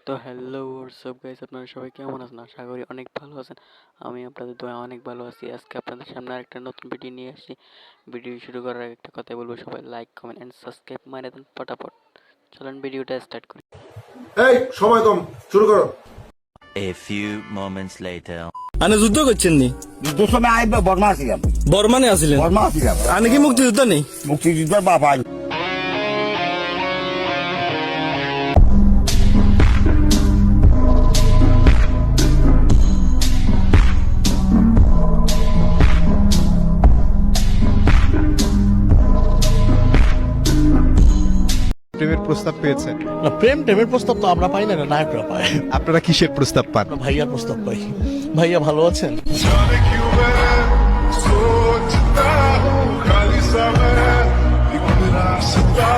তো hello WhatsApp guys, আপনারা সবাই কেমন আছেন? আশা করি অনেক ভালো আছেন। আমি আপনাদের দোয়া অনেক ভালো আছি। আজকে আপনাদের সামনে আরেকটা নতুন ভিডিও নিয়ে আসছি। ভিডিও শুরু করার আগে একটা কথা বলবো, সবাই লাইক কমেন্ট এন্ড সাবস্ক্রাইব মারে দেন ফটাফট। চলেন ভিডিওটা স্টার্ট করি। এই সময় কম, শুরু করো। A few moments later. আনে যুদ্ধ করছেন নি? যুদ্ধের সময় আমি বর্মা ছিলাম। বর্মানে আছিলেন? বর্মা ছিলাম। আনে কি মুক্তিযুদ্ধ নেই? মুক্তিযুদ্ধের বাবা। প্রেমের প্রস্তাব পেয়েছেন? না, প্রেমের প্রস্তাব তো আমরা পাই না, নায়করা পায়। আপনারা কিসের প্রস্তাব পান? আমরা ভাইয়ার প্রস্তাব পাই। ভাইয়া ভালো আছেন? जाने क्यों मैं सोचता हूँ खाली सा मैं एक रास्ता